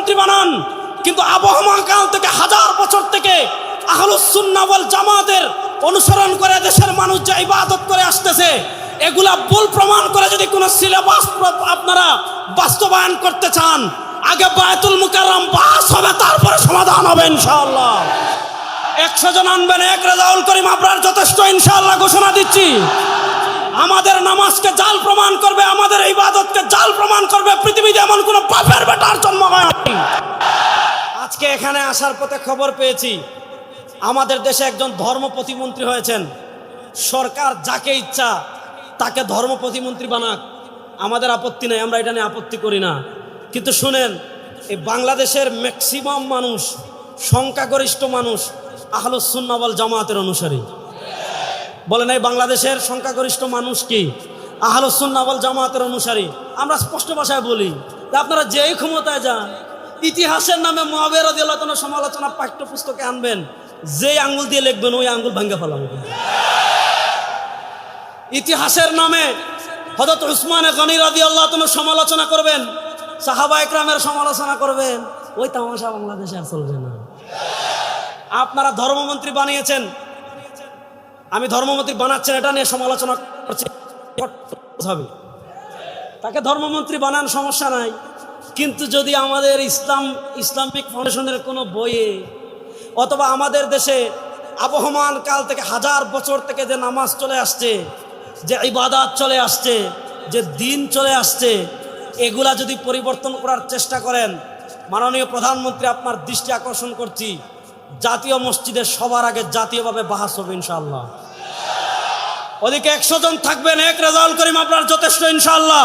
প্রতিমন্ত্রী বানান, কিন্তু আবহমান কাল থেকে হাজার বছর থেকে আহলুস সুন্নাহ ওয়াল জামাতের অনুসরণ করে দেশের মানুষ যে ইবাদত করে আসতেছে, এগুলা ভুল প্রমাণ করে যদি কোনো সিলেবাস আপনারা বাস্তবায়ন করতে চান, আগে বায়তুল মুকাররম পাস হবে, তারপরে সমাধান হবে ইনশাআল্লাহ। 100 জন আনবেন, এক রেজাউল করিম আপনার যথেষ্ট ইনশাআল্লাহ ঘোষণা দিচ্ছি। আমাদের নামাজকে জাল প্রমাণ করবে, আমাদের ইবাদতকে জাল প্রমাণ করবে, পৃথিবীতে এমন কোন পাপের বেটার জন্ম হয়নি। আজকে এখানে আসার পথে খবর পেয়েছি আমাদের দেশে একজন ধর্ম প্রতিমন্ত্রী হয়েছেন। সরকার যাকে ইচ্ছা তাকে ধর্ম প্রতিমন্ত্রী বানাক, আমাদের আপত্তি নেই, আমরা এটা নিয়ে আপত্তি করি না। কিন্তু শুনেন, এই বাংলাদেশের ম্যাক্সিমাম মানুষ, সংখ্যাগরিষ্ঠ মানুষ আহলুস সুন্নাহ ওয়াল জামাতের অনুসারী। বলেন, এই বাংলাদেশের সংখ্যাগরিষ্ঠ মানুষ কি আহলুস সুন্নাহ ওয়াল জামাতের অনুসারী? আমরা স্পষ্ট ভাষায় বলি, আপনারা যেই ক্ষমতায় যান, ইতিহাসের নামে মুআবিয়া রাদিয়াল্লাহু তাআলার সমালোচনা পাঠ্যপুস্তকে আনবেন, যেই আঙ্গুল দিয়ে লিখবেন ওই আঙ্গুল ভাঙে ফেলাবো। ইতিহাসের নামে হযরত উসমান গনি রাদিয়াল্লাহু তাআলার সমালোচনা করবেন, সাহাবা ইকরামের সমালোচনা করবেন, ওই তামাশা বাংলাদেশে আর চলবে না। আপনারা ধর্মমন্ত্রী বানিয়েছেন, আমি ধর্মমন্ত্রী বানাচ্ছেন এটা নিয়ে সমালোচনা করছি, তাকে ধর্মমন্ত্রী বানান, সমস্যা নাই। কিন্তু যদি আমাদের ইসলামিক ফাউন্ডেশনের কোনো বইয়ে অথবা আমাদের দেশে আবহমান কাল থেকে হাজার বছর থেকে যে নামাজ চলে আসছে, যে ইবাদত চলে আসছে, যে দিন চলে আসছে, এগুলা যদি পরিবর্তন করার চেষ্টা করেন, মাননীয় প্রধানমন্ত্রী আপনার দৃষ্টি আকর্ষণ করছি, জাতীয় মসজিদে সবার আগে জাতীয়ভাবে বাহাস হবে ইনশাআল্লাহ। ওদিকে 100 জন থাকবেন, এক রেজাউল করিম আপনার যথেষ্ট ইনশাআল্লাহ।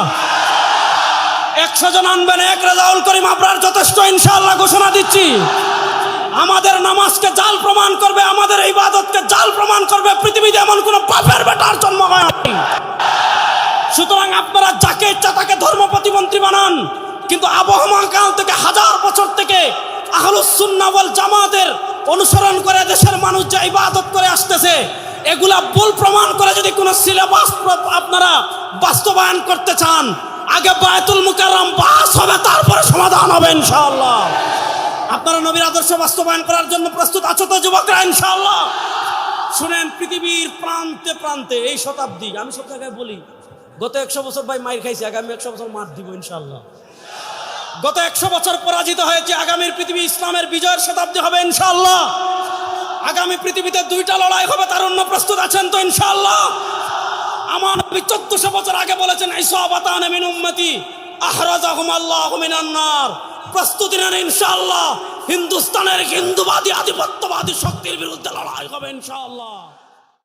100 জন আনবেন, এক রেজাউল করিম আপনার যথেষ্ট ইনশাআল্লাহ ঘোষণা দিচ্ছি। আমাদের নামাজকে জাল প্রমাণ করবে, আমাদের ইবাদতকে জাল প্রমাণ করবে, পৃথিবীতে এমন কোন পাপের বেটার জন্ম হয়নি। সুতরাং আপনারা যাকে ইচ্ছা তাকে ধর্ম প্রতিমন্ত্রী বানান, কিন্তু আবহমান কাল থেকে হাজার বছর থেকে আহলুস সুন্নাহ ওয়াল জামাতের অনুসরণ করে দেশের মানুষ যে ইবাদত করে আসতেছে, এগুলা ভুল প্রমাণ করে যদি কোনো সিলেবাস আপনারা বাস্তবায়ন করতে চান, আগে বায়তুল মুকাররম পাস হবে, তারপরে সমাধান হবে ইনশাআল্লাহ। আপনারা নবীর আদর্শ বাস্তবায়ন করার জন্য প্রস্তুত আছো তো যুবকরা? ইনশাআল্লাহ। শুনেন, পৃথিবীর প্রান্তে প্রান্তে এই শতাব্দী, আমি সব জায়গায় বলি, গত 100 বছর ভাই মাইর খাইছি, আগামী 100 বছর মার দিব ইনশাআল্লাহ। গত 100 বছর পরাজিত হয়েছে, আগামীর পৃথিবী ইসলামের বিজয়ের শতাব্দী হবে ইনশাআল্লাহ। আগামী পৃথিবীতে 2টা লড়াই হবে, তার অন্য প্রস্তুত আছেন তো ইনশাআল্লাহ? আমার নবী 1400 বছর আগে বলেছেন, ইসাবাতান মিন উম্মতি আহরাজাহুম আল্লাহু মিনান নার। প্রস্তুতি নেন ইনশাআল্লাহ, হিন্দুস্তানের হিন্দুবাদী আধিপত্যবাদী শক্তির বিরুদ্ধে লড়াই হবে ইনশাআল্লাহ।